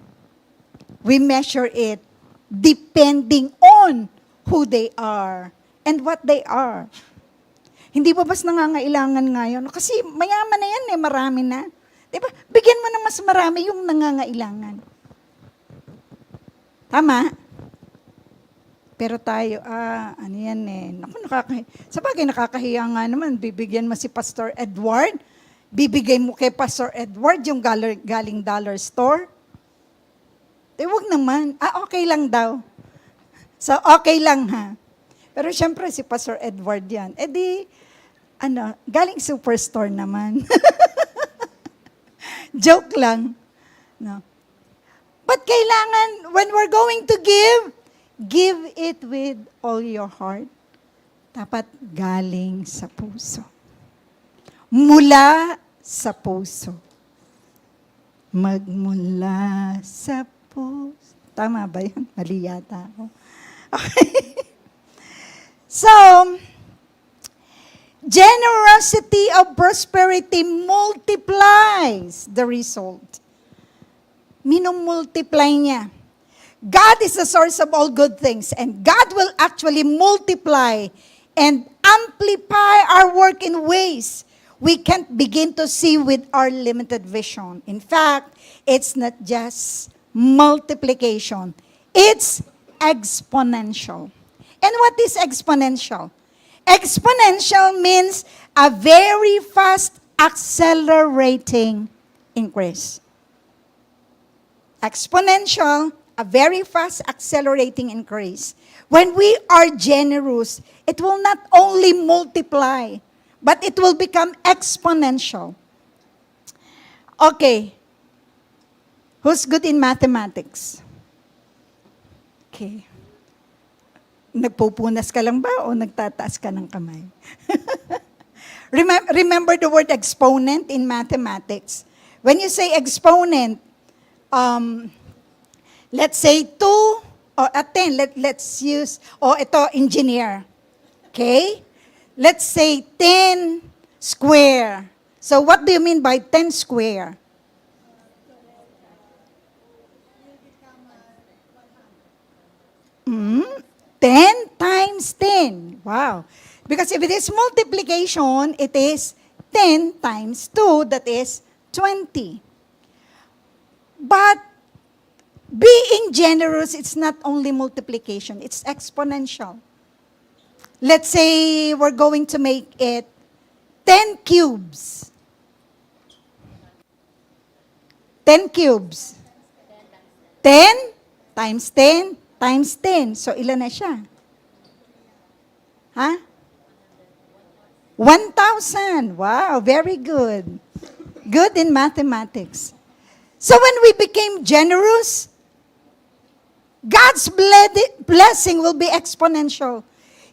We measure it depending on who they are and what they are. Hindi ba mas nangangailangan ngayon? Kasi mayaman na yan marami na. Diba? Bigyan mo na mas marami yung nangangailangan. Tama? Pero tayo, ano yan Naku, sa bagay nakakahiya nga naman, bibigyan mo si Pastor Edward, bibigay mo kay Pastor Edward yung galing dollar store. Wag naman. Okay lang daw. So, okay lang ha. Pero syempre, si Pastor Edward yan. Galing superstore naman. Joke lang. No. But kailangan, when we're going to give it with all your heart. Dapat galing sa puso. Mula sa puso. Magmula sa puso. Tama ba yun? Mali yata ako. Okay. So, generosity of prosperity multiplies the result. Minumultiply niya. God is the source of all good things, and God will actually multiply and amplify our work in ways we can't begin to see with our limited vision. In fact, it's not just multiplication. It's exponential. And what is exponential? Exponential means a very fast accelerating increase. Exponential, a very fast accelerating increase. When we are generous, it will not only multiply, but it will become exponential. Okay. Who's good in mathematics? Okay. Nagpupunas ka lang ba o nagtataas ka ng kamay? Remember the word exponent in mathematics. When you say exponent, let's say 2 or 10, let's use, ito, engineer. Okay? Let's say 10 square. So what do you mean by 10 square? 10 times 10. Wow. Because if it is multiplication, it is 10 times 2, that is 20. But being generous, it's not only multiplication, it's exponential. Let's say we're going to make it 10 cubes. 10 cubes. 10 times 10 times 10. So, ilan na siya? Ha? 1,000. Wow, very good. Good in mathematics. So, when we became generous, God's blessing will be exponential.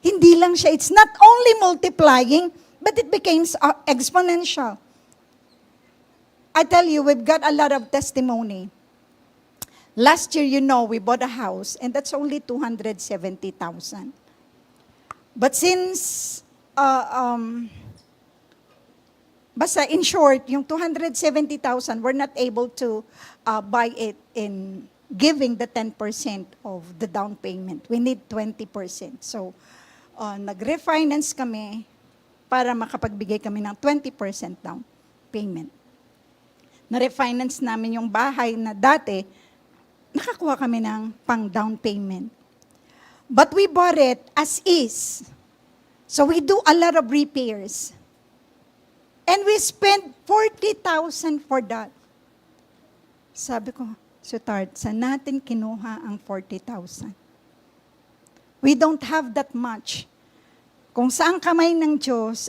Hindi lang siya, it's not only multiplying, but it becomes exponential. I tell you, we've got a lot of testimony. Last year, we bought a house, and that's only 270,000. But since, basta in short, yung 270,000, we're not able to buy it in giving the 10% of the down payment. We need 20%. So, nag-refinance kami para makapagbigay kami ng 20% down payment. Na-refinance namin yung bahay na dati, nakakuha kami ng pang-down payment. But we bought it as is. So we do a lot of repairs. And we spent 40,000 for that. Sabi ko, sweetheart, saan natin kinuha ang 40,000? We don't have that much. Kung saan kamay ng Diyos,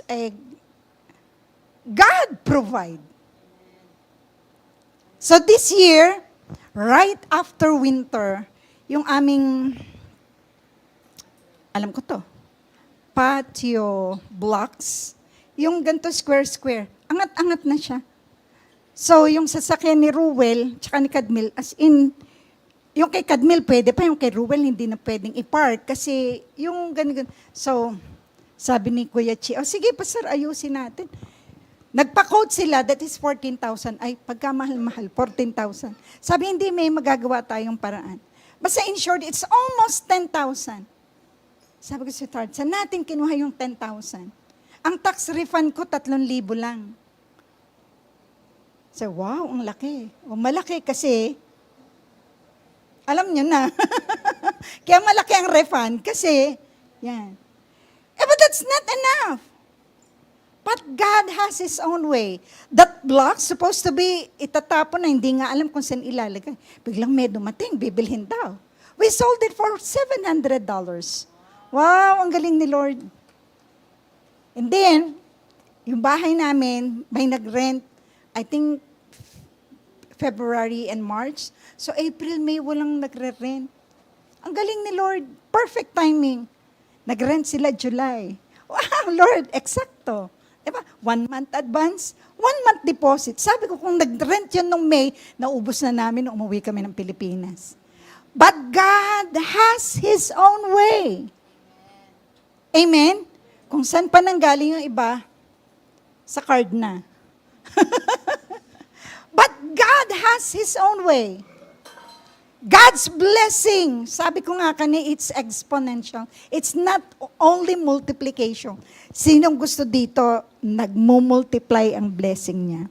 God provide. So this year, right after winter, yung aming, alam ko to, patio blocks, yung ganito square-square, angat-angat na siya. So yung sasakyan ni Ruel, tsaka ni Kadmil, as in, yung kay Kadmil pwede pa, yung kay Ruel hindi na pwedeng i-park kasi yung ganun. So, sabi ni Kuya Chi, sige pastor, ayusin natin. Nagpa-quote sila, that is 14,000. Ay, pagkamahal-mahal, 14,000. Sabi, hindi, may magagawa tayong paraan. Basta in short, it's almost 10,000. Sabi ko, sweetheart, saan natin kinuha yung 10,000? Ang tax refund ko, 3,000 lang. So, wow, ang laki. Malaki kasi, alam nyo na. Kaya malaki ang refund kasi, yan. But that's not enough. But God has His own way. That block supposed to be itatapon na hindi nga alam kung saan ilalagay. Biglang may dumating, bibilhin daw. We sold it for $700. Wow, ang galing ni Lord. And then, yung bahay namin, may nag-rent, I think, February and March. So April, May, walang nagre-rent. Ang galing ni Lord. Perfect timing. Nag-rent sila July. Wow, Lord, eksakto. Diba? 1 month advance, 1 month deposit. Sabi ko, kung nag-rent yun nung May, naubos na namin, umuwi kami ng Pilipinas. But God has His own way. Amen? Kung saan pa nanggaling yung iba, sa card na. But God has His own way. God's blessing, sabi ko nga kanina, it's exponential. It's not only multiplication. Sinong gusto dito, nagmumultiply ang blessing niya.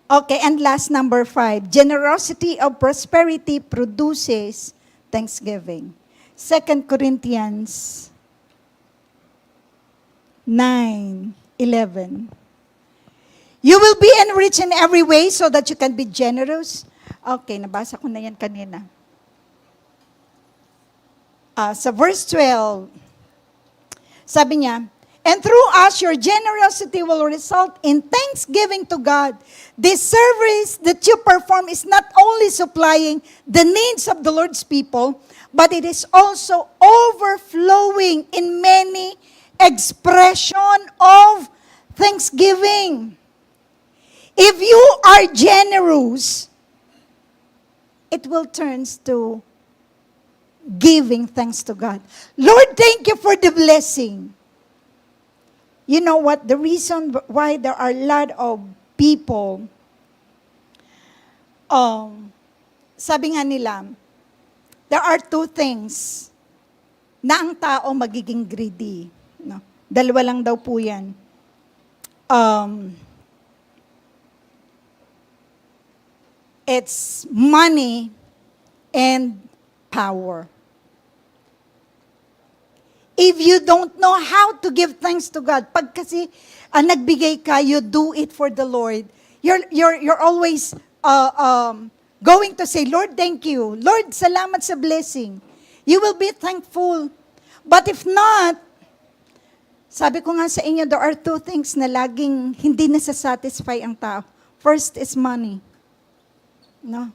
Okay, and last, number 5. Generosity of prosperity produces thanksgiving. 2 Corinthians 9:11. You will be enriched in every way so that you can be generous. Okay, nabasa ko na yan kanina. Sa verse 12, sabi niya, and through us, your generosity will result in thanksgiving to God. This service that you perform is not only supplying the needs of the Lord's people, but it is also overflowing in many expression of thanksgiving. If you are generous, it will turn to giving thanks to God. Lord, thank you for the blessing. You know what? The reason why there are a lot of people, sabi nga nila, there are two things na ang tao magiging greedy. No? Dalawa lang daw po yan. It's money and power. If you don't know how to give thanks to God, pag kasi nagbigay ka, you do it for the Lord. You're always going to say, Lord, thank you. Lord, salamat sa blessing. You will be thankful. But if not, sabi ko nga sa inyo, there are two things na laging hindi nasa-satisfy ang tao. First is money. No?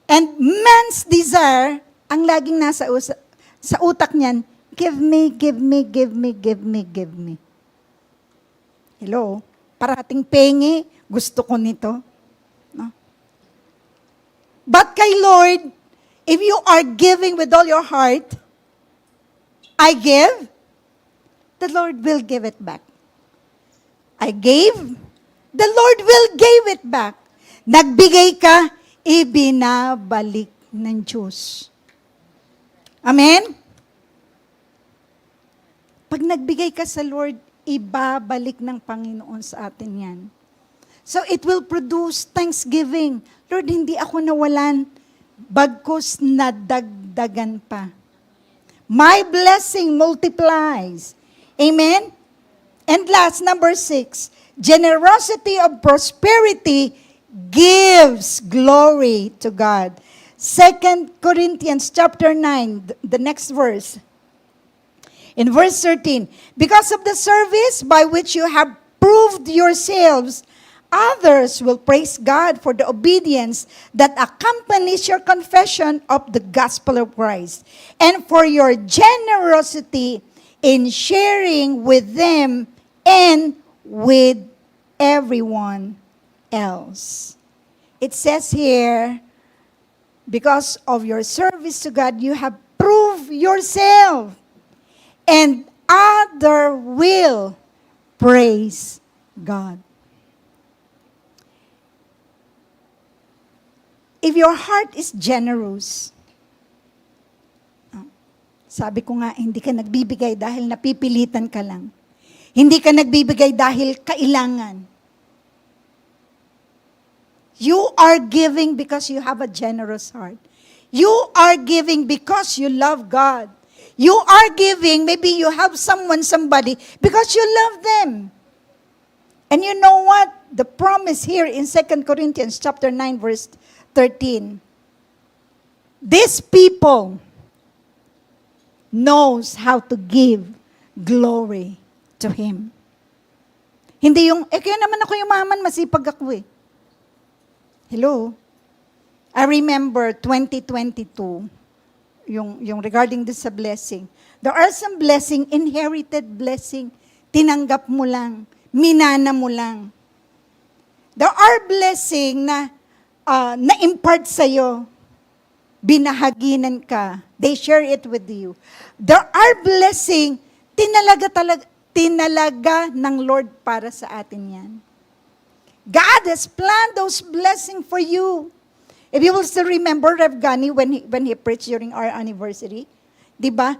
And man's desire, ang laging nasa sa utak niyan, give me, give me, give me, give me, give me. Hello? Parating pengi, gusto ko nito. No? But kay Lord, if you are giving with all your heart, I give, the Lord will give it back. I gave, the Lord will give it back. Nagbigay ka, ibinabalik ng Diyos. Amen? Pag nagbigay ka sa Lord, ibabalik ng Panginoon sa atin yan. So it will produce thanksgiving. Lord, hindi ako nawalan, bagkus nadagdagan pa. My blessing multiplies. Amen? And last, number 6, generosity of prosperity gives glory to God. 2 Corinthians chapter 9, the next verse. In verse 13, because of the service by which you have proved yourselves, others will praise God for the obedience that accompanies your confession of the gospel of Christ, and for your generosity in sharing with them and with everyone else. It says here, because of your service to God, you have proved yourself, and other will praise God. If your heart is generous, sabi ko nga, hindi ka nagbibigay dahil napipilitan ka lang. Hindi ka nagbibigay dahil kailangan. You are giving because you have a generous heart. You are giving because you love God. You are giving, maybe you have somebody, because you love them. And you know what? The promise here in 2 Corinthians chapter 9, verse 13. These people knows how to give glory to Him. Hindi yung, kaya naman ako yumaman, masipag ako eh. Hello? I remember 2022, yung regarding this sa blessing. There are some blessing, inherited blessing. Tinanggap mo lang. Minana mo lang. There are blessing na na-impart sa'yo. Binahaginan ka. They share it with you. There are blessing, tinalaga ng Lord para sa atin yan. God has planned those blessings for you. If you will still remember Rev Gani when he preached during our anniversary, di ba?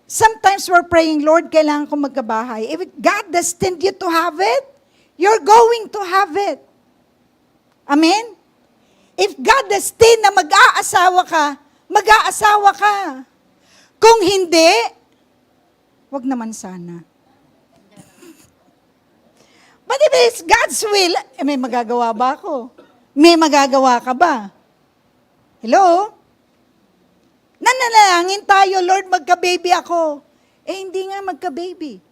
Sometimes we're praying, Lord, kailangan ko magkabahay. If God destined you to have it, you're going to have it. Amen? If God destined na mag-aasawa ka, mag-aasawa ka. Kung hindi, wag naman sana. But if it's God's will, may magagawa ba ako? May magagawa ka ba? Hello? Nanalangin tayo, Lord, magka-baby ako. Hindi nga magka-baby.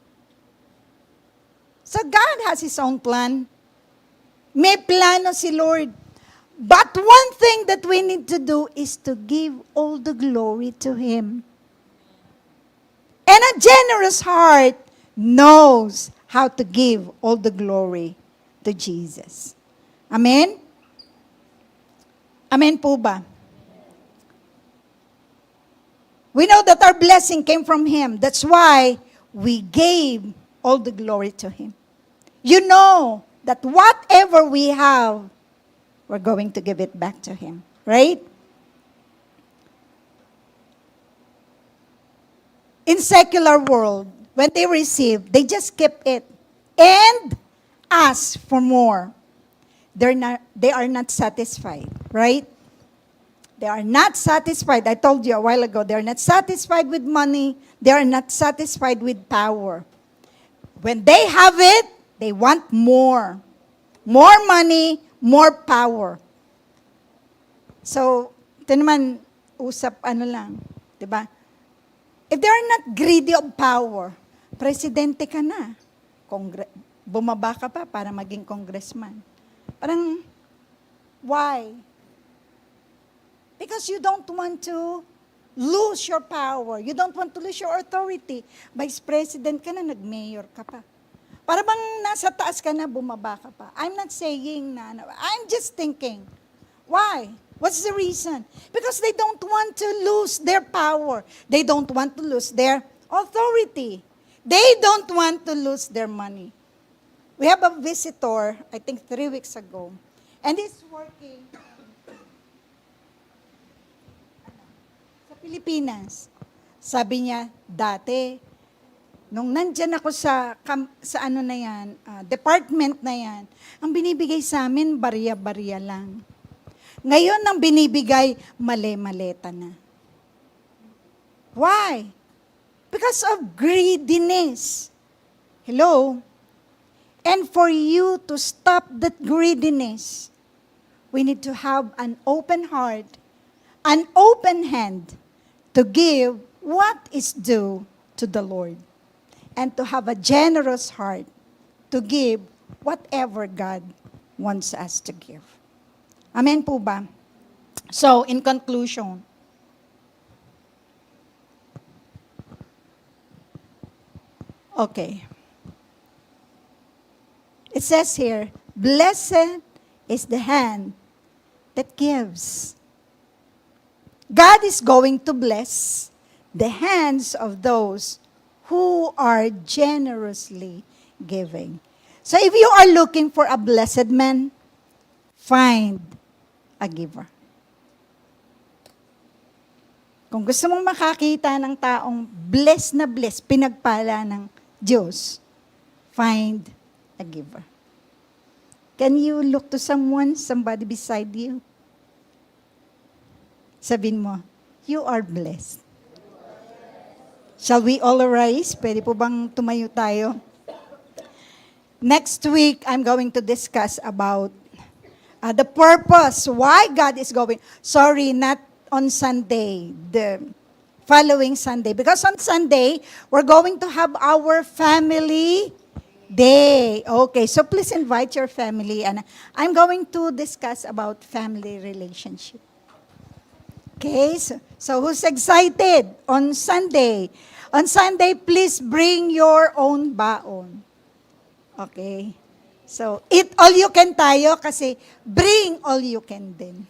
So God has His own plan. May plano si Lord. But one thing that we need to do is to give all the glory to Him. And a generous heart knows how to give all the glory to Jesus. Amen? Amen po ba? We know that our blessing came from Him. That's why we gave all the glory to Him. You know that whatever we have, we're going to give it back to Him. Right? In secular world, when they receive, they just keep it and ask for more. They are not satisfied, right? They are not satisfied. I told you a while ago, they are not satisfied with money. They are not satisfied with power. When they have it, they want more. More money, more power. So, ito naman, usap lang, di ba? If they are not greedy of power, presidente ka na. Bumaba ka pa para maging congressman. Parang, why? Because you don't want to lose your power. You don't want to lose your authority. Vice President ka na, nag-mayor ka pa. Para bang nasa taas ka na, bumaba ka pa. I'm not saying na, I'm just thinking, why? What's the reason? Because they don't want to lose their power. They don't want to lose their authority. They don't want to lose their money. We have a visitor, I think 3 weeks ago, and he's working sa Pilipinas. Sabi niya, dati, nung nandyan ako sa ano na yan, department na yan, ang binibigay sa amin, barya-barya lang. Ngayon, ang binibigay, male-maleta na. Why? Because of greediness. Hello? And for you to stop that greediness, we need to have an open heart, an open hand to give what is due to the Lord. And to have a generous heart to give whatever God wants us to give. Amen po ba? So, in conclusion, okay. It says here, blessed is the hand that gives. God is going to bless the hands of those who are generously giving. So if you are looking for a blessed man, find a giver. Kung gusto mong makakita ng taong blessed na blessed, pinagpala ng Diyos, find a giver. Can you look to somebody beside you? Sabihin mo, you are blessed. Shall we all arise? Pwede po bang tumayo tayo? Next week, I'm going to discuss about the purpose, why God is going. Sorry, not on Sunday, the following Sunday. Because on Sunday, we're going to have our family day. Okay, so please invite your family. And I'm going to discuss about family relationship. Okay, so who's excited on Sunday? On Sunday, please bring your own baon. Okay? So, eat all you can tayo kasi bring all you can din.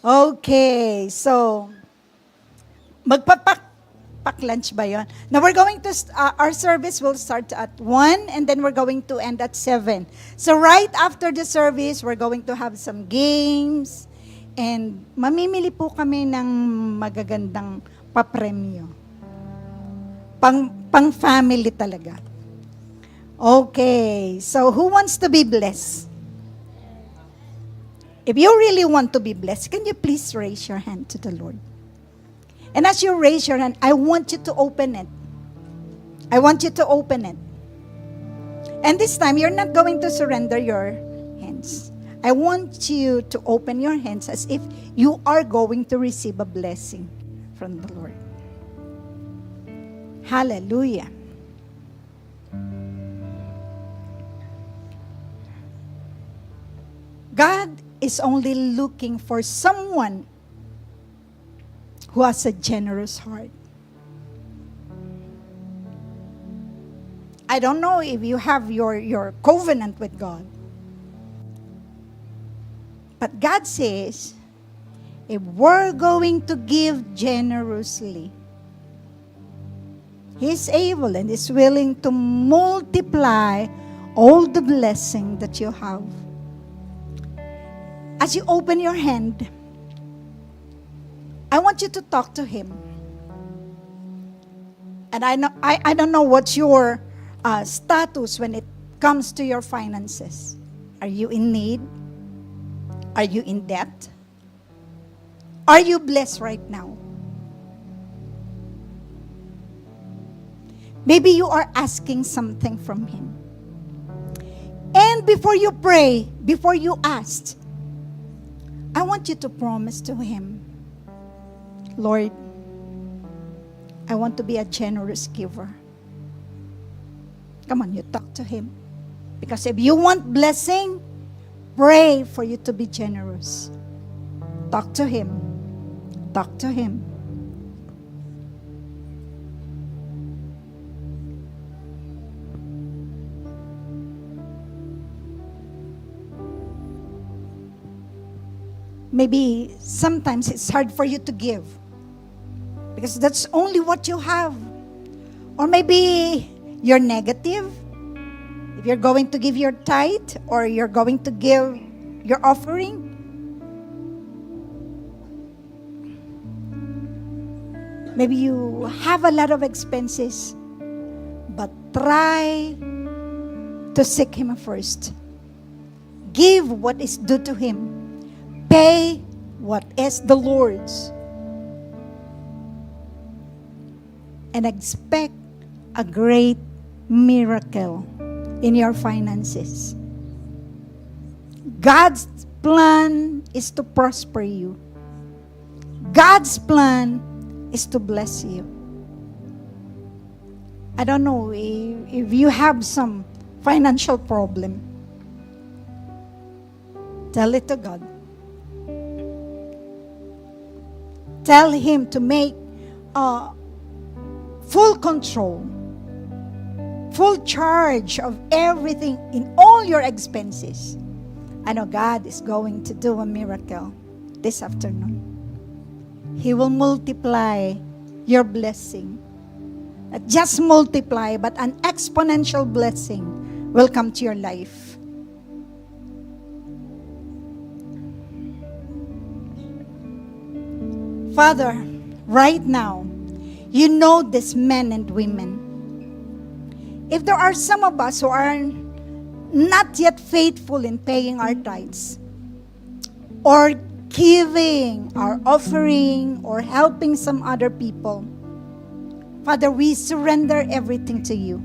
Okay, so, magpapak-lunch ba yun? Now, we're going to, our service will start at 1 and then we're going to end at 7. So, right after the service, we're going to have some games and mamimili po kami ng magagandang papremyo. Pang-family talaga. Okay, so who wants to be blessed? If you really want to be blessed, can you please raise your hand to the Lord? And as you raise your hand, I want you to open it. I want you to open it. And this time, you're not going to surrender your hand. hands. I want you to open your hands as if you are going to receive a blessing from the Lord. Hallelujah. God is only looking for someone who has a generous heart. I don't know if you have your covenant with God. But God says, if we're going to give generously, He's able and is willing to multiply all the blessing that you have. As you open your hand, I want you to talk to Him. And I don't know what's your status when it comes to your finances. Are you in need? Are you in debt? Are you blessed right now? Maybe you are asking something from Him. And before you pray, before you ask, I want you to promise to Him, Lord, I want to be a generous giver. Come on, you talk to Him. Because if you want blessing, pray for you to be generous. Talk to Him. Talk to Him. Maybe sometimes it's hard for you to give because that's only what you have. Or maybe you're negative. If you're going to give your tithe or you're going to give your offering, maybe you have a lot of expenses, but try to seek Him first. Give what is due to Him. Pay what is the Lord's. And expect a great miracle in your finances. God's plan is to prosper you. God's plan is to bless you. I don't know if you have some financial problem. Tell it to God. Tell Him to make full control, full charge of everything in all your expenses. I know God is going to do a miracle this afternoon. He will multiply your blessing. Not just multiply, but an exponential blessing will come to your life. Father, right now, you know these men and women. If there are some of us who are not yet faithful in paying our tithes, or giving our offering, or helping some other people, Father, we surrender everything to you.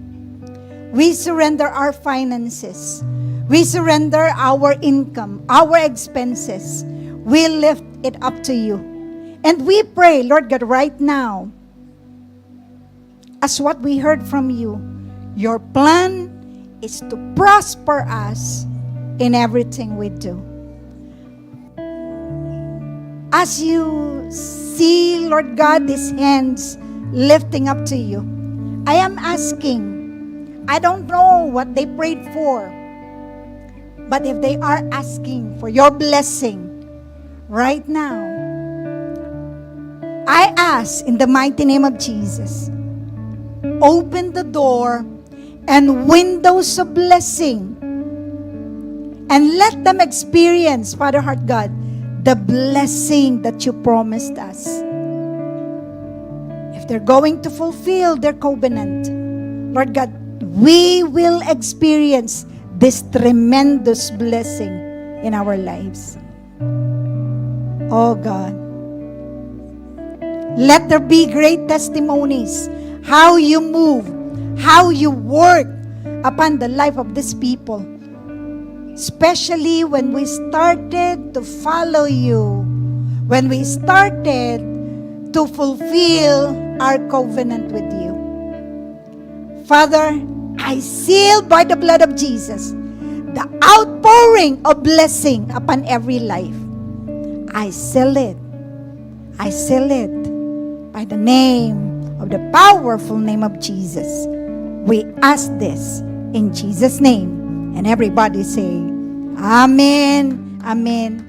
We surrender our finances. We surrender our income, our expenses. We lift it up to you. And we pray, Lord God, right now, as what we heard from you, your plan is to prosper us in everything we do. As you see, Lord God, these hands lifting up to you, I am asking, I don't know what they prayed for, but if they are asking for your blessing right now, I ask in the mighty name of Jesus, open the door and windows of blessing, and let them experience, Father Heart God, the blessing that you promised us. If they're going to fulfill their covenant, Lord God, we will experience this tremendous blessing in our lives. Oh God, let there be great testimonies, how you move, how you work upon the life of these people. especially when we started to follow you, when we started to fulfill our covenant with you. Father, I seal by the blood of Jesus the outpouring of blessing upon every life. I seal it. I seal it by the name of the powerful name of Jesus. We ask this in Jesus' name. And everybody say, Amen, Amen,